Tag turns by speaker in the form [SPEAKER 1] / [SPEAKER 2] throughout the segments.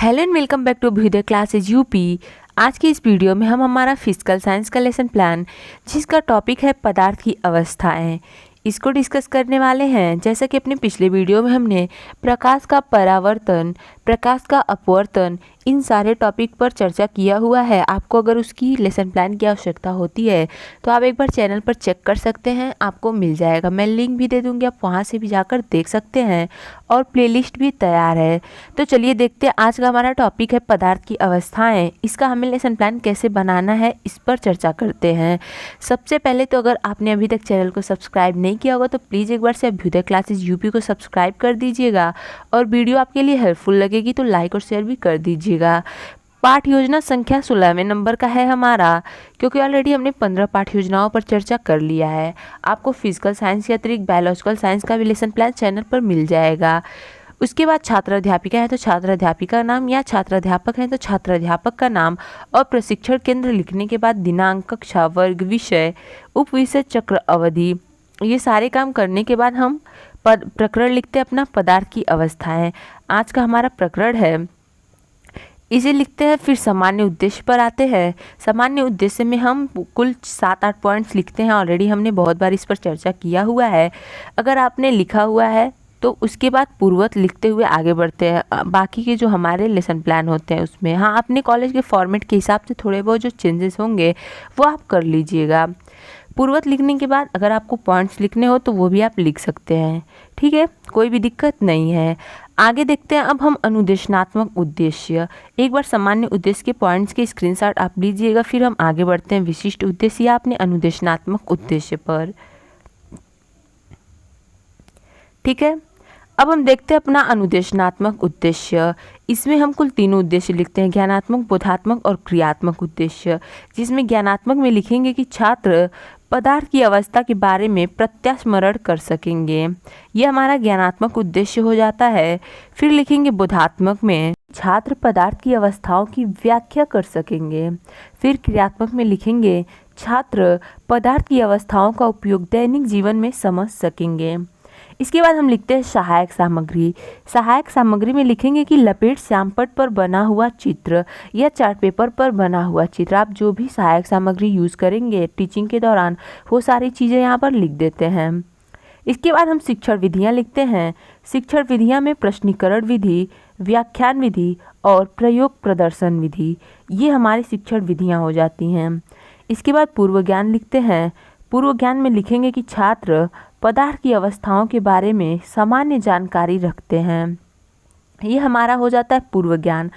[SPEAKER 1] Hello and welcome back to Abhyudaya classes UP. आज की इस वीडियो में हम हमारा फिजिकल साइंस का लेसन प्लान जिसका टॉपिक है पदार्थ की अवस्थाएं, इसको डिस्कस करने वाले हैं। जैसा कि अपने पिछले वीडियो में हमने प्रकाश का परावर्तन, प्रकाश का अपवर्तन, इन सारे टॉपिक पर चर्चा किया हुआ है। आपको अगर उसकी लेसन प्लान की आवश्यकता होती है तो आप एक बार चैनल पर चेक कर सकते हैं, आपको मिल जाएगा। मैं लिंक भी दे दूंगी, आप वहां से भी जाकर देख सकते हैं और प्लेलिस्ट भी तैयार है। तो चलिए देखते हैं, आज का हमारा टॉपिक है पदार्थ की अवस्थाएं। इसका हमें लेसन प्लान कैसे बनाना है इस पर चर्चा करते हैं। सबसे पहले तो अगर आपने अभी तक चैनल को सब्सक्राइब नहीं किया होगा तो प्लीज़ एक बार से अभ्युदय क्लासेज यूपी को सब्सक्राइब कर दीजिएगा और वीडियो आपके लिए हेल्पफुल लगेगी तो लाइक और शेयर भी कर दीजिएगा। पाठ योजना संख्या 16वें नंबर का है हमारा, क्योंकि ऑलरेडी हमने 15 पाठ योजनाओं पर चर्चा कर लिया है। आपको फिजिकल साइंस के अतिरिक्त बायोलॉजिकल साइंस का भी लेसन प्लान चैनल पर मिल जाएगा। उसके बाद छात्र अध्यापिका है तो छात्र अध्यापिका का नाम, या छात्र अध्यापक है तो छात्र अध्यापक का नाम और प्रशिक्षण केंद्र लिखने के बाद दिनांक, कक्षा, वर्ग, विषय, उप विषय, चक्र, अवधि, ये सारे काम करने के बाद हम प्रकरण लिखते हैं अपना पदार्थ की अवस्थाएं। आज का हमारा प्रकरण है, इसे लिखते हैं। फिर सामान्य उद्देश्य पर आते हैं। सामान्य उद्देश्य में हम कुल 7-8 पॉइंट्स लिखते हैं। ऑलरेडी हमने बहुत बार इस पर चर्चा किया हुआ है। अगर आपने लिखा हुआ है तो उसके बाद पूर्वत लिखते हुए आगे बढ़ते हैं। बाकी के जो हमारे लेसन प्लान होते हैं उसमें हाँ, अपने कॉलेज के फॉर्मेट के हिसाब से थोड़े बहुत जो चेंजेस होंगे वो आप कर लीजिएगा। पूर्वत लिखने के बाद अगर आपको पॉइंट्स लिखने हो तो वो भी आप लिख सकते हैं, ठीक है, कोई भी दिक्कत नहीं है। आगे देखते हैं अब हम अनुदेशनात्मक उद्देश्य। एक बार सामान्य उद्देश्य के पॉइंट्स के स्क्रीनशॉट आप लीजिएगा, फिर हम आगे बढ़ते हैं विशिष्ट उद्देश्य या अपने अनुदेशनात्मक उद्देश्य पर, ठीक है। अब हम देखते हैं अपना अनुदेशनात्मक उद्देश्य। इसमें हम कुल 3 उद्देश्य लिखते हैं, ज्ञानात्मक, बोधात्मक और क्रियात्मक उद्देश्य। जिसमें ज्ञानात्मक में लिखेंगे कि छात्र पदार्थ की अवस्था के बारे में प्रत्यास्मरण कर सकेंगे, यह हमारा ज्ञानात्मक उद्देश्य हो जाता है। फिर लिखेंगे बोधात्मक में छात्र पदार्थ की अवस्थाओं की व्याख्या कर सकेंगे। फिर क्रियात्मक में लिखेंगे छात्र पदार्थ की अवस्थाओं का उपयोग दैनिक जीवन में समझ सकेंगे। इसके बाद हम लिखते हैं सहायक सामग्री। सहायक सामग्री में लिखेंगे कि लपेट श्यामपट्ट पर बना हुआ चित्र या चार्ट पेपर पर बना हुआ चित्र, आप जो भी सहायक सामग्री यूज़ करेंगे टीचिंग के दौरान वो सारी चीज़ें यहाँ पर लिख देते हैं। इसके बाद हम शिक्षण विधियाँ लिखते हैं। शिक्षण विधियाँ में प्रश्नीकरण विधि, व्याख्यान विधि और प्रयोग प्रदर्शन विधि, ये हमारी शिक्षण विधियाँ हो जाती हैं। इसके बाद पूर्व ज्ञान लिखते हैं। पूर्व ज्ञान में लिखेंगे कि छात्र पदार्थ की अवस्थाओं के बारे में सामान्य जानकारी रखते हैं, ये हमारा हो जाता है पूर्व ज्ञान।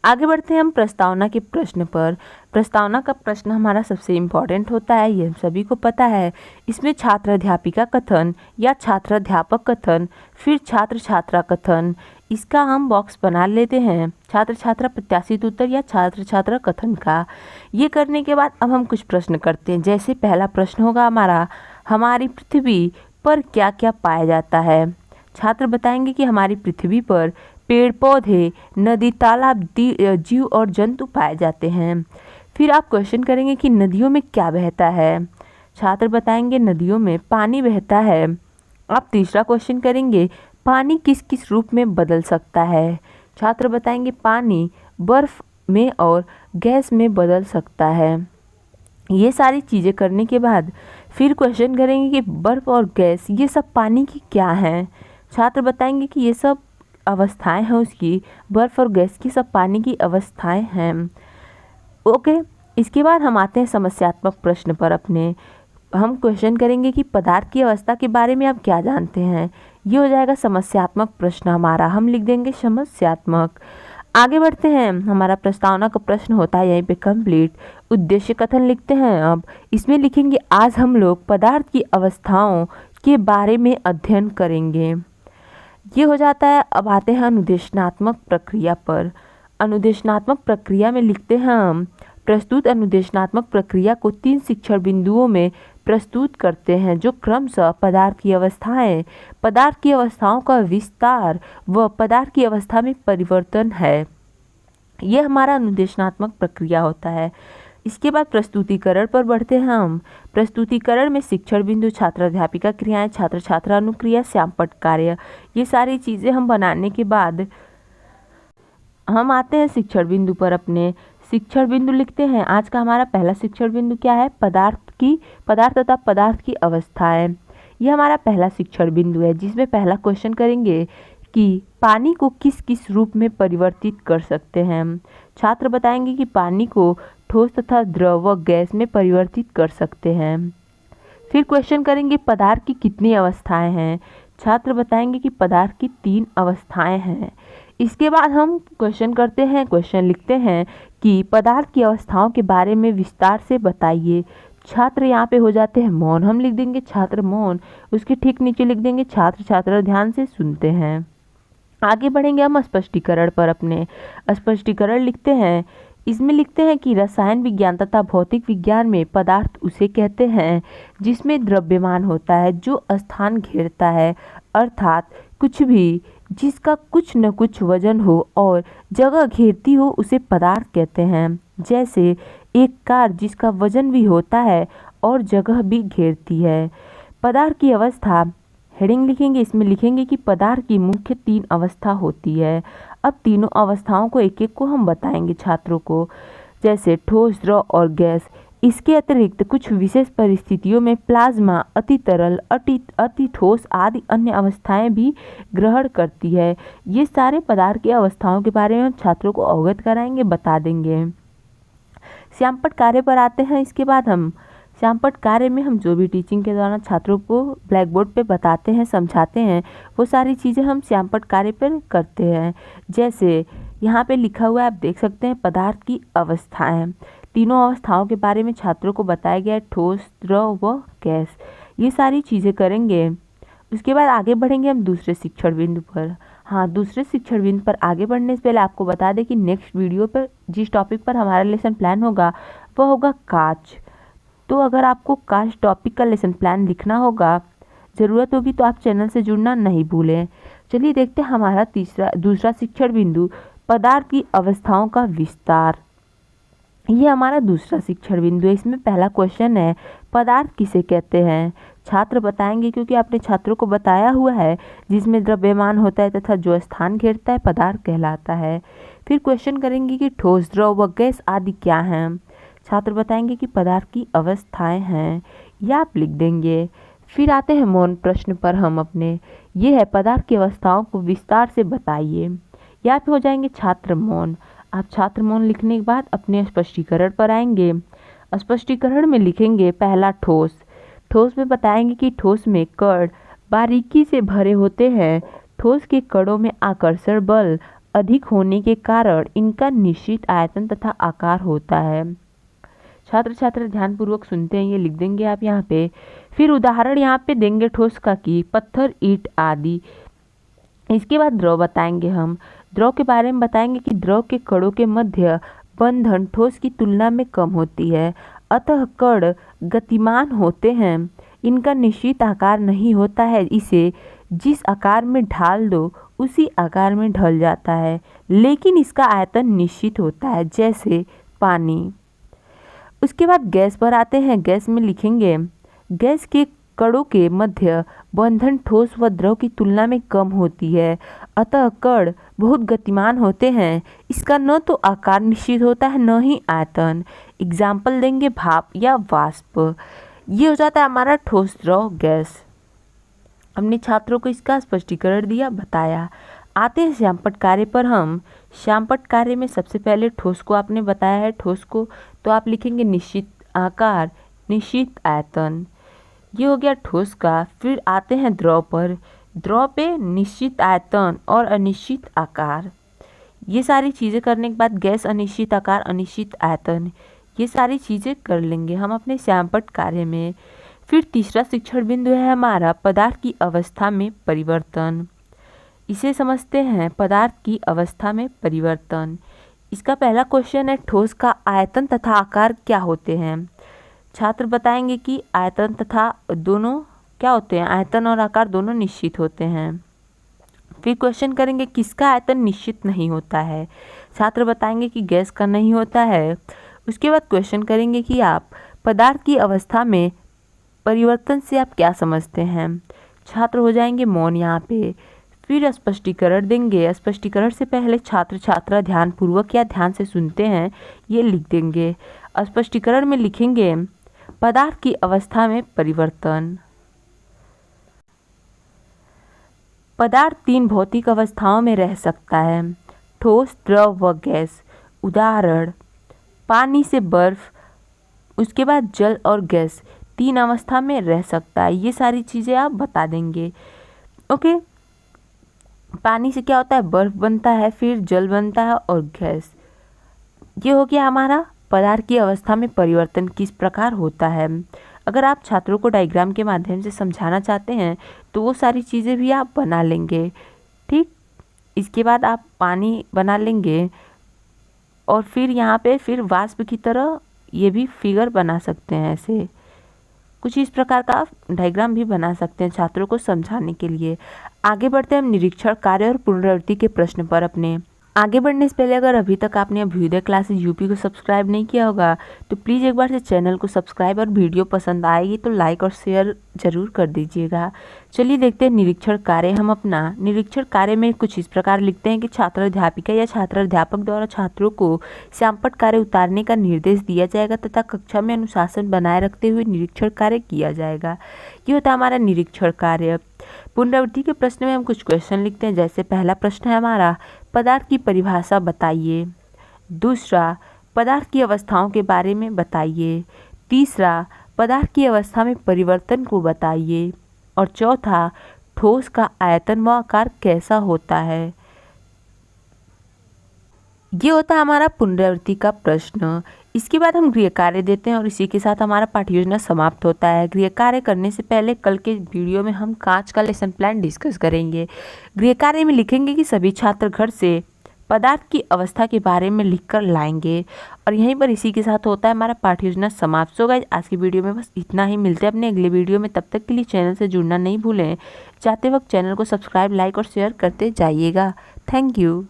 [SPEAKER 1] आगे बढ़ते हैं हम प्रस्तावना के प्रश्न पर। प्रस्तावना का प्रश्न हमारा सबसे इम्पॉर्टेंट होता है, ये सभी को पता है। इसमें छात्र अध्यापिका कथन या छात्र अध्यापक कथन, फिर छात्र छात्रा कथन, इसका हम बॉक्स बना लेते हैं। छात्र छात्रा प्रत्याशित उत्तर या छात्र छात्रा कथन का। ये करने के बाद अब हम कुछ प्रश्न करते हैं। जैसे पहला प्रश्न होगा हमारा, हमारी पृथ्वी पर क्या क्या पाया जाता है। छात्र बताएंगे कि हमारी पृथ्वी पर पेड़ पौधे, नदी, तालाब, जीव और जंतु पाए जाते हैं। फिर आप क्वेश्चन करेंगे कि नदियों में क्या बहता है। छात्र बताएंगे नदियों में पानी बहता है। आप तीसरा क्वेश्चन करेंगे, पानी किस किस रूप में बदल सकता है। छात्र बताएंगे पानी बर्फ में और गैस में बदल सकता है। ये सारी चीज़ें करने के बाद फिर क्वेश्चन करेंगे कि बर्फ और गैस ये सब पानी की क्या हैं। छात्र बताएंगे कि ये सब अवस्थाएं हैं उसकी, बर्फ और गैस की सब पानी की अवस्थाएं हैं। ओके, इसके बाद हम आते हैं समस्यात्मक प्रश्न पर अपने। हम क्वेश्चन करेंगे कि पदार्थ की अवस्था के बारे में आप क्या जानते हैं। ये हो जाएगा समस्यात्मक प्रश्न हमारा, हम लिख देंगे समस्यात्मक। आगे बढ़ते हैं, हमारा प्रस्तावना का प्रश्न होता है यहीं पे कंप्लीट। उद्देश्य कथन लिखते हैं। अब इसमें लिखेंगे आज हम लोग पदार्थ की अवस्थाओं के बारे में अध्ययन करेंगे, ये हो जाता है। अब आते हैं अनुदेशनात्मक प्रक्रिया पर। अनुदेशनात्मक प्रक्रिया में लिखते हैं हम प्रस्तुत अनुदेशनात्मक प्रक्रिया को 3 शिक्षण बिंदुओं में प्रस्तुत करते हैं, जो क्रमशः पदार्थ की अवस्थाएं, पदार्थ की अवस्थाओं का विस्तार व पदार्थ की अवस्था में परिवर्तन है। यह हमारा अनुदेशनात्मक प्रक्रिया होता है। इसके बाद प्रस्तुतिकरण पर बढ़ते हैं हम। प्रस्तुतिकरण में शिक्षण बिंदु, छात्र अध्यापिका क्रियाएं, छात्र छात्रा अनुक्रिया, श्यामपट्ट कार्य, ये सारी चीज़ें हम बनाने के बाद हम आते हैं शिक्षण बिंदु पर अपने। शिक्षण बिंदु लिखते हैं। आज का हमारा पहला शिक्षण बिंदु क्या है? पदार्थ तथा पदार्थ की अवस्थाएं। यह हमारा पहला शिक्षण बिंदु है, जिसमें पहला क्वेश्चन करेंगे कि पानी को किस किस रूप में परिवर्तित कर सकते हैं। छात्र बताएंगे कि पानी को ठोस तथा द्रव व गैस में परिवर्तित कर सकते हैं। फिर क्वेश्चन करेंगे पदार्थ की कितनी अवस्थाएं हैं। छात्र बताएंगे कि पदार्थ की 3 अवस्थाएं हैं। इसके बाद हम क्वेश्चन लिखते हैं कि पदार्थ की अवस्थाओं के बारे में विस्तार से बताइए। छात्र यहाँ पे हो जाते हैं मौन। हम लिख देंगे छात्र मौन। उसके ठीक नीचे लिख देंगे छात्र ध्यान से सुनते हैं। आगे बढ़ेंगे हम स्पष्टीकरण पर अपने। स्पष्टीकरण लिखते हैं। इसमें लिखते हैं कि रसायन विज्ञान तथा भौतिक विज्ञान में पदार्थ उसे कहते हैं जिसमें द्रव्यमान होता है, जो स्थान घेरता है, अर्थात कुछ भी जिसका कुछ न कुछ वजन हो और जगह घेरती हो उसे पदार्थ कहते हैं। जैसे एक कार जिसका वजन भी होता है और जगह भी घेरती है। पदार्थ की अवस्था हेडिंग लिखेंगे। इसमें लिखेंगे कि पदार्थ की मुख्य 3 अवस्था होती है। अब तीनों अवस्थाओं को एक एक को हम बताएंगे छात्रों को, जैसे ठोस, द्रव और गैस। इसके अतिरिक्त कुछ विशेष परिस्थितियों में प्लाज्मा, अति तरल, अति ठोस आदि अन्य अवस्थाएं भी ग्रहण करती है। ये सारे पदार्थ की अवस्थाओं के बारे में हम छात्रों को अवगत कराएंगे, बता देंगे। श्यामपट्ट कार्य पर आते हैं। इसके बाद हम श्यामपट्ट कार्य में हम जो भी टीचिंग के दौरान छात्रों को ब्लैक बोर्ड पे बताते हैं, समझाते हैं, वो सारी चीज़ें हम श्यामपट्ट कार्य पर करते हैं। जैसे यहाँ पे लिखा हुआ है, आप देख सकते हैं, पदार्थ की अवस्थाएं। तीनों अवस्थाओं के बारे में छात्रों को बताया गया है, ठोस, द्रव व गैस। ये सारी चीज़ें करेंगे। उसके बाद आगे बढ़ेंगे हम दूसरे शिक्षण बिंदु पर। हाँ, दूसरे शिक्षण बिंदु पर आगे बढ़ने से पहले आपको बता दें कि नेक्स्ट वीडियो पर जिस टॉपिक पर हमारा लेसन प्लान होगा वह होगा कांच। तो अगर आपको कांच टॉपिक का लेसन प्लान लिखना होगा, ज़रूरत होगी, तो आप चैनल से जुड़ना नहीं भूलें। चलिए देखते हैं हमारा दूसरा शिक्षण बिंदु, पदार्थ की अवस्थाओं का विस्तार। ये हमारा दूसरा शिक्षण बिंदु है। इसमें पहला क्वेश्चन है, पदार्थ किसे कहते हैं। छात्र बताएंगे, क्योंकि आपने छात्रों को बताया हुआ है जिसमें द्रव्यमान होता है तथा जो स्थान घेरता है पदार्थ कहलाता है। फिर क्वेश्चन करेंगे कि ठोस, द्रव व गैस आदि क्या हैं। छात्र बताएंगे कि पदार्थ की अवस्थाएं हैं, या आप लिख देंगे। फिर आते हैं मौन प्रश्न पर हम अपने। ये है पदार्थ की अवस्थाओं को विस्तार से बताइए। यहाँ पे हो जाएंगे छात्र मौन। आप छात्र मौन लिखने के बाद अपने स्पष्टीकरण पर आएंगे। स्पष्टीकरण में लिखेंगे पहला ठोस। ठोस में बताएंगे कि ठोस में कण बारीकी से भरे होते हैं। ठोस के कणों में आकर्षण बल अधिक होने के कारण इनका निश्चित आयतन तथा आकार होता है। छात्र ध्यानपूर्वक सुनते हैं, ये लिख देंगे आप यहाँ पे। फिर उदाहरण यहाँ पे देंगे ठोस का कि पत्थर, ईंट आदि। इसके बाद द्रव बताएंगे हम। द्रव के बारे में बताएंगे कि द्रव के कणों के मध्य बंधन ठोस की तुलना में कम होती है, अतः कण गतिमान होते हैं। इनका निश्चित आकार नहीं होता है, इसे जिस आकार में ढाल दो उसी आकार में ढल जाता है, लेकिन इसका आयतन निश्चित होता है, जैसे पानी। उसके बाद गैस पर आते हैं। गैस में लिखेंगे गैस के कणों के मध्य बंधन ठोस व द्रव की तुलना में कम होती है, अतः कण बहुत गतिमान होते हैं। इसका न तो आकार निश्चित होता है, न ही आयतन। एग्जाम्पल देंगे भाप या वाष्प। ये हो जाता है हमारा ठोस, द्रव, गैस। हमने छात्रों को इसका स्पष्टीकरण दिया, बताया। आते हैं श्यामपट्ट कार्य पर हम। श्यामपट्ट कार्य में सबसे पहले ठोस को आपने बताया है। ठोस को तो आप लिखेंगे निश्चित आकार, निश्चित आयतन। ये हो गया ठोस का। फिर आते हैं द्रव पर। द्रव पे निश्चित आयतन और अनिश्चित आकार। ये सारी चीज़ें करने के बाद गैस, अनिश्चित आकार, अनिश्चित आयतन, ये सारी चीज़ें कर लेंगे हम अपने श्यामपट्ट कार्य में। फिर तीसरा शिक्षण बिंदु है हमारा पदार्थ की अवस्था में परिवर्तन। इसे समझते हैं, पदार्थ की अवस्था में परिवर्तन। इसका पहला क्वेश्चन है, ठोस का आयतन तथा आकार क्या होते हैं। छात्र बताएंगे कि आयतन तथा दोनों क्या होते हैं, आयतन और आकार दोनों निश्चित होते हैं। फिर क्वेश्चन करेंगे किसका आयतन निश्चित नहीं होता है। छात्र बताएंगे कि गैस का नहीं होता है। उसके बाद क्वेश्चन करेंगे कि आप पदार्थ की अवस्था में परिवर्तन से आप क्या समझते हैं। छात्र हो जाएंगे मौन यहाँ पे। फिर स्पष्टीकरण देंगे। स्पष्टीकरण से पहले छात्र छात्रा ध्यानपूर्वक या ध्यान से सुनते हैं ये लिख देंगे। स्पष्टीकरण में लिखेंगे पदार्थ की अवस्था में परिवर्तन। पदार्थ 3 भौतिक अवस्थाओं में रह सकता है, ठोस, द्रव व गैस। उदाहरण पानी से बर्फ, उसके बाद जल और गैस 3 अवस्था में रह सकता है। ये सारी चीज़ें आप बता देंगे। ओके, पानी से क्या होता है, बर्फ बनता है, फिर जल बनता है और गैस। ये हो गया हमारा पदार्थ की अवस्था में परिवर्तन किस प्रकार होता है। अगर आप छात्रों को डायग्राम के माध्यम से समझाना चाहते हैं तो वो सारी चीज़ें भी आप बना लेंगे। ठीक, इसके बाद आप पानी बना लेंगे और फिर यहाँ पे फिर वाष्प की तरह ये भी फिगर बना सकते हैं। ऐसे कुछ इस प्रकार का आप डायग्राम भी बना सकते हैं छात्रों को समझाने के लिए। आगे बढ़ते हैं हम निरीक्षण कार्य और पुनरावृत्ति के प्रश्न पर अपने। आगे बढ़ने से पहले अगर अभी तक आपने अभ्युदय क्लासेस यूपी को सब्सक्राइब नहीं किया होगा तो प्लीज़ एक बार से चैनल को सब्सक्राइब और वीडियो पसंद आएगी तो लाइक और शेयर ज़रूर कर दीजिएगा। चलिए देखते हैं निरीक्षण कार्य। हम अपना निरीक्षण कार्य में कुछ इस प्रकार लिखते हैं कि छात्र अध्यापिका या छात्र अध्यापक द्वारा छात्रों को श्यामपट्ट कार्य उतारने का निर्देश दिया जाएगा तथा कक्षा में अनुशासन बनाए रखते हुए निरीक्षण कार्य किया जाएगा। ये होता है हमारा निरीक्षण कार्य। पुनरावृत्ति के प्रश्न में हम कुछ क्वेश्चन लिखते हैं। जैसे पहला प्रश्न है हमारा पदार्थ की परिभाषा बताइए। दूसरा पदार्थ की अवस्थाओं के बारे में बताइए। तीसरा पदार्थ की अवस्था में परिवर्तन को बताइए। और चौथा ठोस का आयतन व आकार कैसा होता है। ये होता है हमारा पुनरावृत्ति का प्रश्न। इसके बाद हम गृह कार्य देते हैं और इसी के साथ हमारा पाठ्य योजना समाप्त होता है। गृह कार्य करने से पहले कल के वीडियो में हम कांच का लेसन प्लान डिस्कस करेंगे। गृह कार्य में लिखेंगे कि सभी छात्र घर से पदार्थ की अवस्था के बारे में लिखकर लाएंगे। और यहीं पर इसी के साथ होता है हमारा पाठ्य योजना समाप्त। सो गाइस, आज की वीडियो में बस इतना ही। मिलते हैं अपने अगले वीडियो में। तब तक के लिए चैनल से जुड़ना नहीं भूलें। जाते वक्त चैनल को सब्सक्राइब, लाइक और शेयर करते जाइएगा। Thank you.